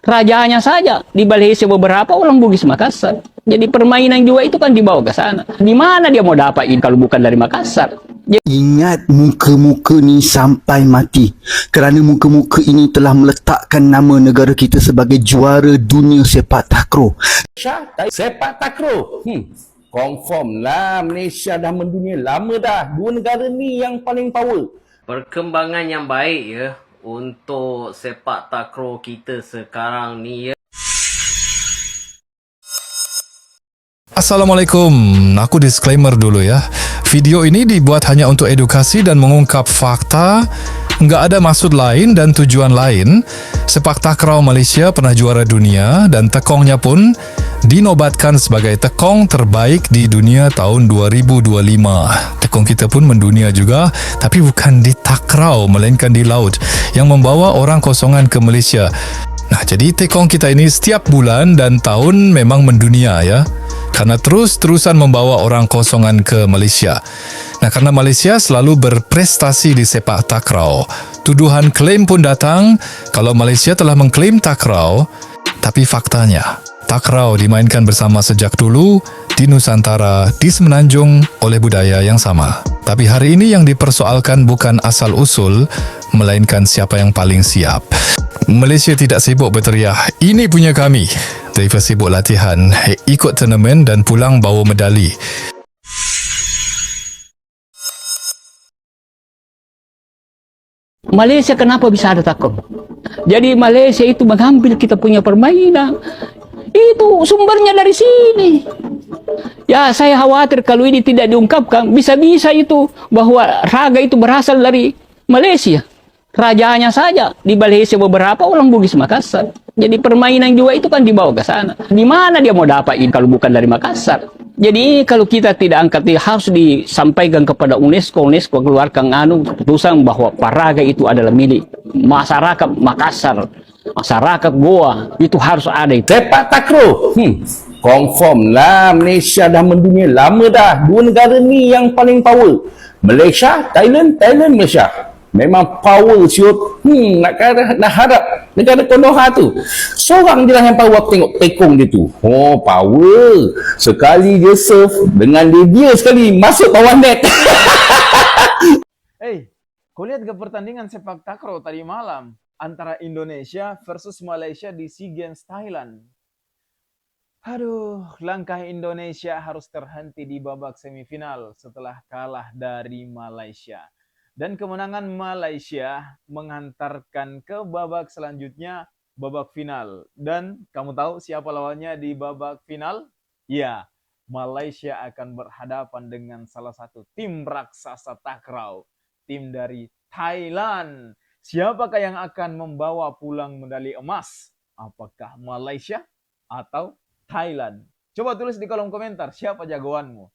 Rajanya saja di Malaysia beberapa orang Bugis Makassar. Jadi permainan juga itu kan dibawa ke sana. Di mana dia mau dapatin kalau bukan dari Makassar? Ingat muka-muka ni sampai mati. Kerana muka-muka ini telah meletakkan nama negara kita sebagai juara dunia sepak takraw. Sepak takraw. Confirm lah, Malaysia dah mendunia lama dah. Dua negara ni yang paling power. Perkembangan yang baik ya untuk sepak takraw kita sekarang ni ya. Assalamualaikum, aku disclaimer dulu ya. Video ini dibuat hanya untuk edukasi dan mengungkap fakta. Enggak ada maksud lain dan tujuan lain. Sepak takraw Malaysia pernah juara dunia dan tekongnya pun dinobatkan sebagai tekong terbaik di dunia tahun 2025. Tekong kita pun mendunia juga, tapi bukan di takraw melainkan di laut yang membawa orang kosongan ke Malaysia. Nah, jadi tekong kita ini setiap bulan dan tahun memang mendunia ya. Karena terus-terusan membawa orang kosongan ke Malaysia. Nah, karena Malaysia selalu berprestasi di sepak takraw, tuduhan klaim pun datang kalau Malaysia telah mengklaim takraw, tapi faktanya, takraw dimainkan bersama sejak dulu di Nusantara, di Semenanjung oleh budaya yang sama. Tapi hari ini yang dipersoalkan bukan asal-usul, melainkan siapa yang paling siap. Malaysia tidak sibuk berteriak, ini punya kami. Mereka sibuk latihan, ikut turnamen dan pulang bawa medali. Malaysia kenapa bisa ada takraw? Jadi Malaysia itu mengambil kita punya permainan. Itu sumbernya dari sini. Ya, saya khawatir kalau ini tidak diungkapkan, bisa-bisa itu bahwa raga itu berasal dari Malaysia. Rajanya saja di Malaysia beberapa orang Bugis Makassar. Jadi permainan juga itu kan dibawa ke sana. Di mana dia mau dapatin kalau bukan dari Makassar? Jadi kalau kita tidak angkat, harus disampaikan kepada UNESCO. UNESCO keluarkan keputusan bahwa Paraga itu adalah milik masyarakat Makassar, masyarakat Goa. Itu harus ada itu. Sepak takraw. Confirm lah, Malaysia dah mendunia lama dah. Dua negara ni yang paling power. Malaysia, Thailand, Malaysia. Memang power siut. Nak harap negara Konoha tu seorang je lah yang power. Tengok tekong dia tu. Oh, power. Sekali dia serve dengan dia sekali masuk bawah net. Kau lihat ke pertandingan sepak takraw tadi malam antara Indonesia versus Malaysia di SEA Games Thailand. Aduh, langkah Indonesia harus terhenti di babak semifinal setelah kalah dari Malaysia. Dan kemenangan Malaysia menghantarkan ke babak selanjutnya, babak final. Dan kamu tahu siapa lawannya di babak final? Ya, Malaysia akan berhadapan dengan salah satu tim raksasa takraw, tim dari Thailand. Siapakah yang akan membawa pulang medali emas? Apakah Malaysia atau Thailand? Coba tulis di kolom komentar siapa jagoanmu.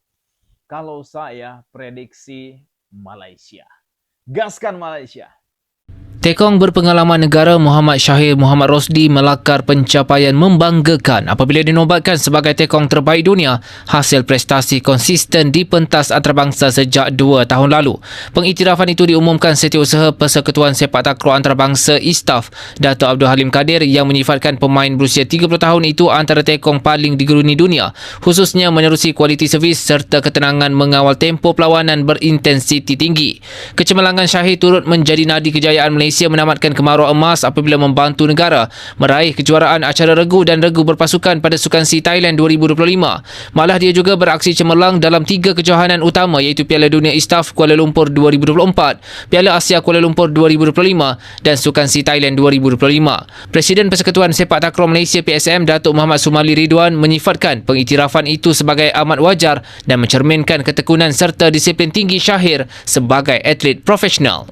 Kalau saya prediksi Malaysia. Gaskan Malaysia. Tekong berpengalaman negara Muhammad Syahir Muhammad Rosdi melakar pencapaian membanggakan apabila dinobatkan sebagai tekong terbaik dunia hasil prestasi konsisten di pentas antarabangsa sejak 2 tahun lalu. Pengiktirafan itu diumumkan Setiausaha Persekutuan Sepak Takraw Antarabangsa ISTAF, Dato' Abdul Halim Kadir, yang menyifatkan pemain berusia 30 tahun itu antara tekong paling digeruni dunia, khususnya menerusi kualiti servis serta ketenangan mengawal tempo perlawanan berintensiti tinggi. Kecemerlangan Syahir turut menjadi nadi kejayaan Malaysia menamatkan kemarau emas apabila membantu negara meraih kejuaraan acara regu dan regu berpasukan pada Sukan SEA Thailand 2025. Malah dia juga beraksi cemerlang dalam 3 kejohanan utama iaitu Piala Dunia ISTAF Kuala Lumpur 2024, Piala Asia Kuala Lumpur 2025 dan Sukan SEA Thailand 2025. Presiden Persekutuan Sepak Takraw Malaysia PSM Datuk Muhammad Sumali Ridwan menyifatkan pengiktirafan itu sebagai amat wajar dan mencerminkan ketekunan serta disiplin tinggi Syahir sebagai atlet profesional.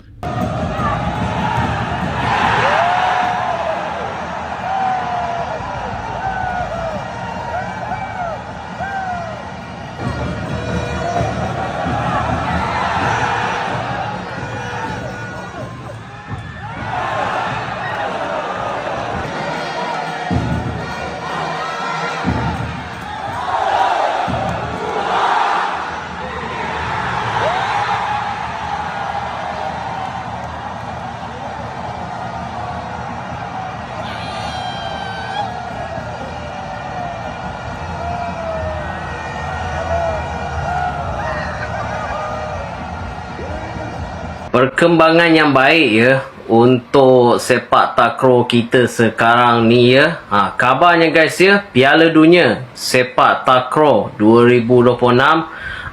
perkembangan yang baik ya untuk sepak takraw kita sekarang ni ya. Kabarnya guys ya, Piala Dunia Sepak Takraw 2026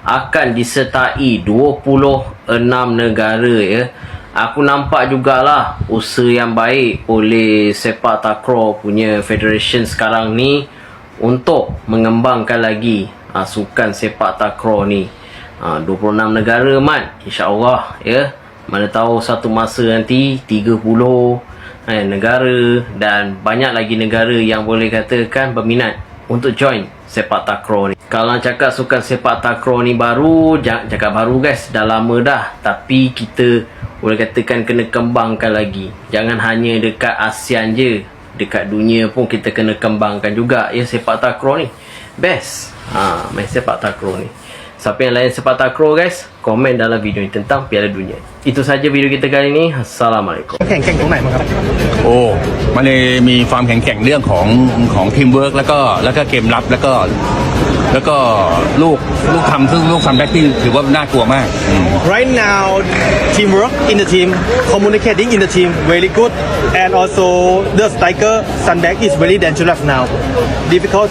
akan disertai 26 negara ya. Aku nampak jugalah usaha yang baik oleh sepak takraw punya federation sekarang ni untuk mengembangkan lagi sukan sepak takraw ni. 26 negara man, insya-Allah ya. Mana tahu satu masa nanti 30 negara dan banyak lagi negara yang boleh katakan berminat untuk join sepak takraw ni. Kalau cakap sukan sepak takraw ni baru, jangan cakap baru guys, dah lama dah. Tapi kita boleh katakan kena kembangkan lagi. Jangan hanya dekat ASEAN je, dekat dunia pun kita kena kembangkan juga ya sepak takraw ni. Best main sepak takraw ni. Siapa yang lain sepak takraw guys, komen dalam video ni tentang Piala Dunia. Itu saja video kita kali ini. Assalamualaikum. แข่งตรงไหนบ้างครับโอ้มันเลยมีความแข็งแกร่งเรื่องของทีมเวิร์กแล้วก็เกมรับแล้วก็ลูกทำซึ่งลูกทำแบ็คที่ถือว่าน่ากลัวมาก Right now, teamwork in the team, communicating in the team, very good, and also the striker Sunback is very dangerous now. Difficult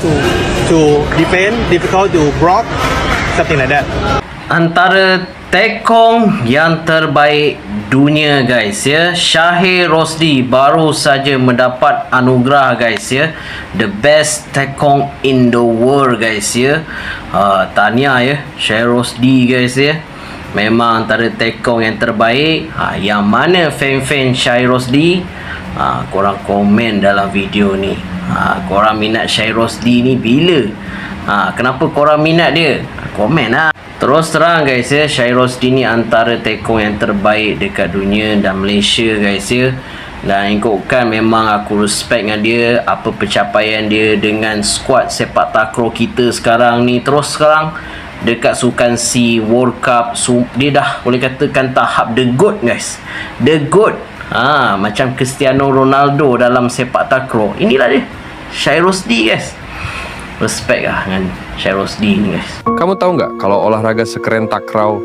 to defend, difficult to block, something like that. Antara tekong yang terbaik dunia guys ya, Shahir Rosdi baru saja mendapat anugerah guys ya, the best tekong in the world guys ya. Tahniah ya Shahir Rosdi guys ya, memang antara tekong yang terbaik. Yang mana fan-fan Shahir Rosdi, korang komen dalam video ni. Korang minat Shahir Rosdi ni bila? Kenapa korang minat dia? Komen lah. Terus terang guys ya, Shahir Rosdi ni antara tekong yang terbaik dekat dunia dan Malaysia guys ya. Dan ikutkan memang aku respect dengan dia, apa pencapaian dia dengan skuad sepak takraw kita sekarang ni. Terus sekarang dekat Sukan C World Cup, dia dah boleh katakan tahap the GOAT guys. The GOAT. Macam Cristiano Ronaldo dalam sepak takraw. Inilah dia Shahir Rosdi guys. Respect lah dengan Shahir Rosdi ni guys. Kamu tahu nggak kalau olahraga sekeren takraw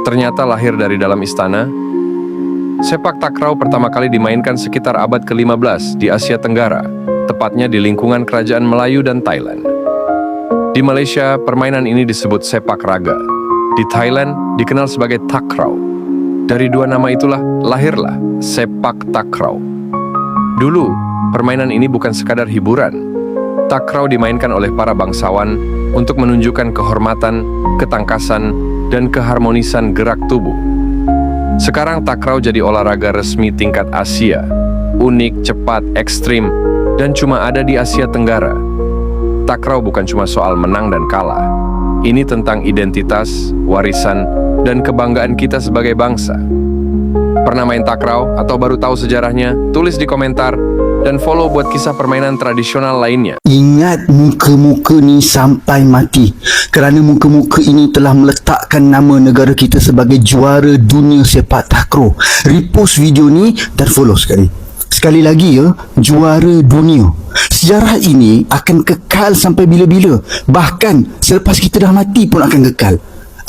ternyata lahir dari dalam istana? Sepak takraw pertama kali dimainkan sekitar abad ke-15 di Asia Tenggara, tepatnya di lingkungan kerajaan Melayu dan Thailand. Di Malaysia, permainan ini disebut sepak raga. Di Thailand, dikenal sebagai takraw. Dari dua nama itulah lahirlah sepak takraw. Dulu, permainan ini bukan sekadar hiburan. Takraw dimainkan oleh para bangsawan untuk menunjukkan kehormatan, ketangkasan, dan keharmonisan gerak tubuh. Sekarang takraw jadi olahraga resmi tingkat Asia, unik, cepat, ekstrim, dan cuma ada di Asia Tenggara. Takraw bukan cuma soal menang dan kalah. Ini tentang identitas, warisan, dan kebanggaan kita sebagai bangsa. Pernah main takraw atau baru tahu sejarahnya? Tulis di komentar. Dan follow buat kisah permainan tradisional lainnya. Ingat muka-muka ni sampai mati, kerana muka-muka ini telah meletakkan nama negara kita sebagai juara dunia sepak takraw. Repost video ni dan follow sekali. Sekali lagi ya, juara dunia. Sejarah ini akan kekal sampai bila-bila. Bahkan selepas kita dah mati pun akan kekal.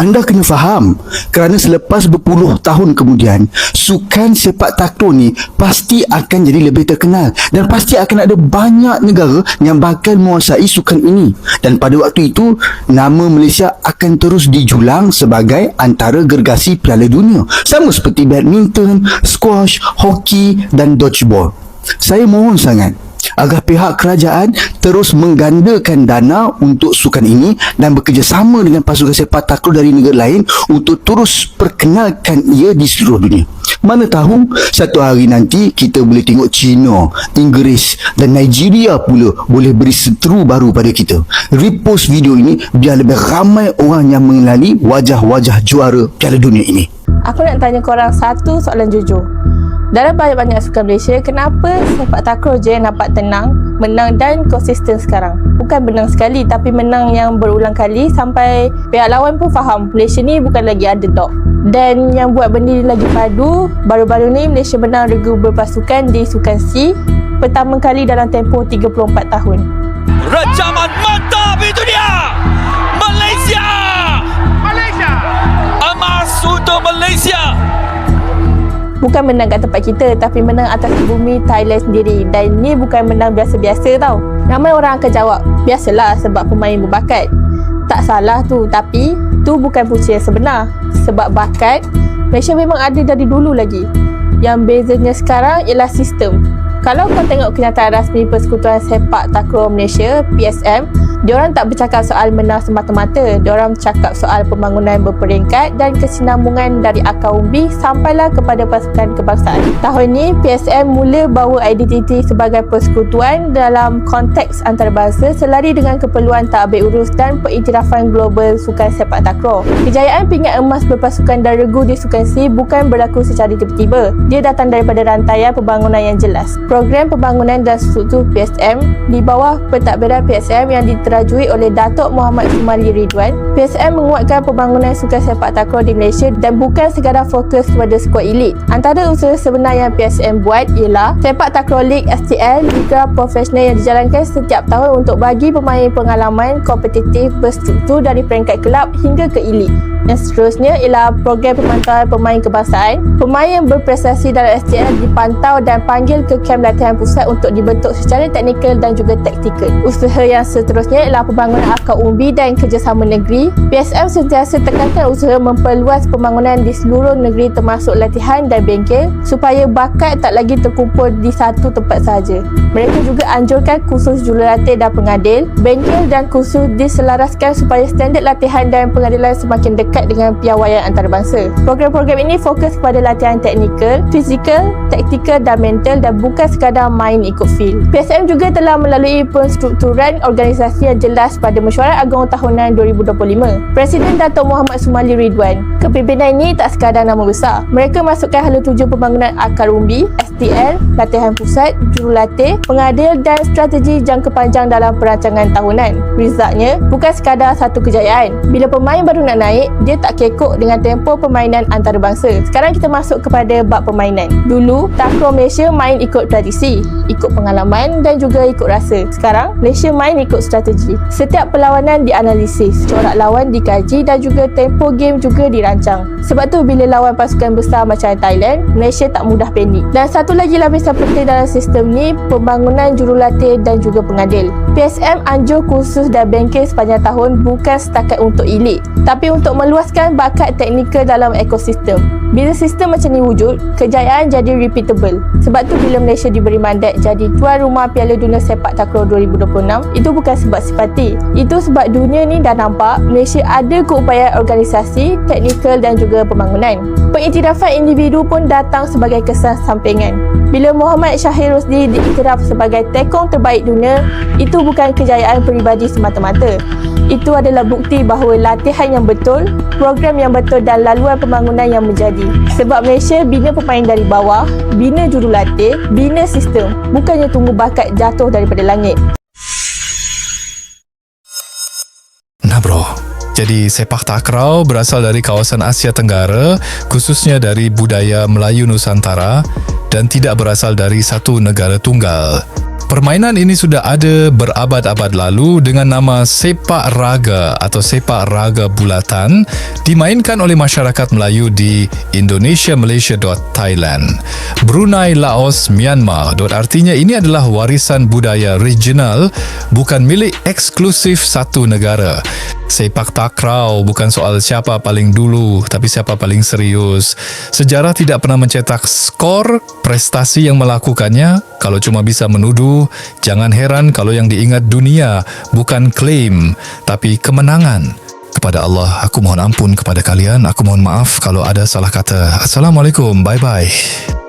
Anda kena faham, kerana selepas berpuluh tahun kemudian, sukan sepak takraw ni pasti akan jadi lebih terkenal dan pasti akan ada banyak negara yang bakal menguasai sukan ini. Dan pada waktu itu, nama Malaysia akan terus dijulang sebagai antara gergasi Piala Dunia. Sama seperti badminton, squash, hoki dan dodgeball. Saya mohon sangat agar pihak kerajaan terus menggandakan dana untuk sukan ini dan bekerjasama dengan pasukan sepak takraw dari negara lain untuk terus perkenalkan ia di seluruh dunia. Mana tahu satu hari nanti kita boleh tengok China, Inggeris dan Nigeria pula boleh beri seteru baru pada kita. Repost video ini biar lebih ramai orang yang mengenali wajah-wajah juara Piala Dunia ini. Aku nak tanya korang satu soalan jujur. Dalam banyak-banyak sukan Malaysia, kenapa sepak takraw je yang dapat tenang, menang dan konsisten sekarang? Bukan menang sekali, tapi menang yang berulang kali sampai pihak lawan pun faham Malaysia ni bukan lagi underdog. Dan yang buat benda ni lagi padu, baru-baru ni Malaysia menang regu berpasukan di Sukan C pertama kali dalam tempoh 34 tahun. Rancangan mantap itu dia! Malaysia! Emas untuk Malaysia! Bukan menang kat tempat kita, tapi menang atas bumi Thailand sendiri. Dan ni bukan menang biasa-biasa tau. Ramai orang akan jawab, biasalah sebab pemain berbakat. Tak salah tu, tapi tu bukan punca yang sebenar. Sebab bakat, Malaysia memang ada dari dulu lagi. Yang bezanya sekarang ialah sistem. Kalau kau tengok kenyataan rasmi Persekutuan Sepak Takraw Malaysia, PSM, diorang tak bercakap soal menang semata-mata. Diorang bercakap soal pembangunan berperingkat dan kesinambungan dari akar umbi sampailah kepada pasukan kebangsaan. Tahun ni, PSM mula bawa identiti sebagai persekutuan dalam konteks antarabangsa selari dengan keperluan takbir urus dan pengiktirafan global sukan sepak takraw. Kejayaan pingat emas berpasukan dan regu di Sukan C bukan berlaku secara tiba-tiba. Dia datang daripada rantaian pembangunan yang jelas. Program pembangunan dan struktur PSM di bawah pentadbiran PSM yang diterajui oleh Datuk Muhammad Sumali Ridwan. PSM menguatkan pembangunan sukan sepak takraw di Malaysia dan bukan sekadar fokus kepada skuad elit. Antara usaha sebenar yang PSM buat ialah Sepak Takraw League STL, liga profesional yang dijalankan setiap tahun untuk bagi pemain pengalaman kompetitif berstruktur dari peringkat kelab hingga ke elit. Yang seterusnya ialah program pemantauan pemain kebangsaan. Pemain yang berprestasi dalam STL dipantau dan panggil ke kamp latihan pusat untuk dibentuk secara teknikal dan juga taktikal. Usaha yang seterusnya ialah pembangunan akar umbi dan kerjasama negeri. PSM sentiasa tekankan usaha memperluas pembangunan di seluruh negeri termasuk latihan dan bengkel supaya bakat tak lagi terkumpul di satu tempat sahaja. Mereka juga anjurkan kursus jurulatih dan pengadil. Bengkel dan kursus diselaraskan supaya standard latihan dan pengadilan semakin dekat dengan piawaian antarabangsa. Program-program ini fokus kepada latihan teknikal, fizikal, taktikal dan mental dan bukan sekadar main ikut feel. PSM juga telah melalui penstrukturan organisasi yang jelas pada Mesyuarat Agong Tahunan 2025. Presiden Datuk Muhammad Sumali Ridwan. Kepimpinan ini tak sekadar nama besar. Mereka masukkan hala tuju pembangunan akar umbi, STL, latihan pusat, jurulatih, pengadil dan strategi jangka panjang dalam perancangan tahunan. Resultnya, bukan sekadar satu kejayaan. Bila pemain baru nak naik, dia tak kekok dengan tempoh permainan antarabangsa. Sekarang kita masuk kepada bab permainan. Dulu, takraw Malaysia main ikut tradisi, ikut pengalaman dan juga ikut rasa. Sekarang, Malaysia main ikut strategi. Setiap perlawanan dianalisis, corak lawan dikaji dan juga tempo game juga dirancang. Sebab tu bila lawan pasukan besar macam Thailand, Malaysia tak mudah panik. Dan satu lagi lapisan penting dalam sistem ni, pembangunan jurulatih dan juga pengadil. PSM anjur kursus dan bengkel sepanjang tahun bukan setakat untuk elit, tapi untuk meluaskan bakat teknikal dalam ekosistem. Bila sistem macam ni wujud, kejayaan jadi repeatable. Sebab tu bila Malaysia diberi mandat jadi tuan rumah Piala Dunia Sepak Takraw 2026, itu bukan sebab simpati. Itu sebab dunia ni dah nampak Malaysia ada keupayaan organisasi, teknikal dan juga pembangunan. Pengiktirafan individu pun datang sebagai kesan sampingan. Bila Muhammad Shahir Rosdi diiktiraf sebagai tekong terbaik dunia, itu bukan kejayaan peribadi semata-mata. Itu adalah bukti bahawa latihan yang betul, program yang betul dan laluan pembangunan yang menjadi. Sebab Malaysia bina pemain dari bawah, bina jurulatih, bina sistem, bukannya tunggu bakat jatuh daripada langit. Nah bro, jadi sepak takraw berasal dari kawasan Asia Tenggara, khususnya dari budaya Melayu Nusantara dan tidak berasal dari satu negara tunggal. Permainan ini sudah ada berabad-abad lalu dengan nama sepak raga atau sepak raga bulatan, dimainkan oleh masyarakat Melayu di Indonesia, Malaysia, Thailand, Brunei, Laos, Myanmar. Artinya ini adalah warisan budaya regional, bukan milik eksklusif satu negara. Sepak takraw bukan soal siapa paling dulu, tapi siapa paling serius. Sejarah tidak pernah mencetak skor prestasi yang melakukannya. Kalau cuma bisa menuduh, jangan heran kalau yang diingat dunia bukan klaim, tapi kemenangan. Kepada Allah, aku mohon ampun kepada kalian. Aku mohon maaf kalau ada salah kata. Assalamualaikum, bye-bye.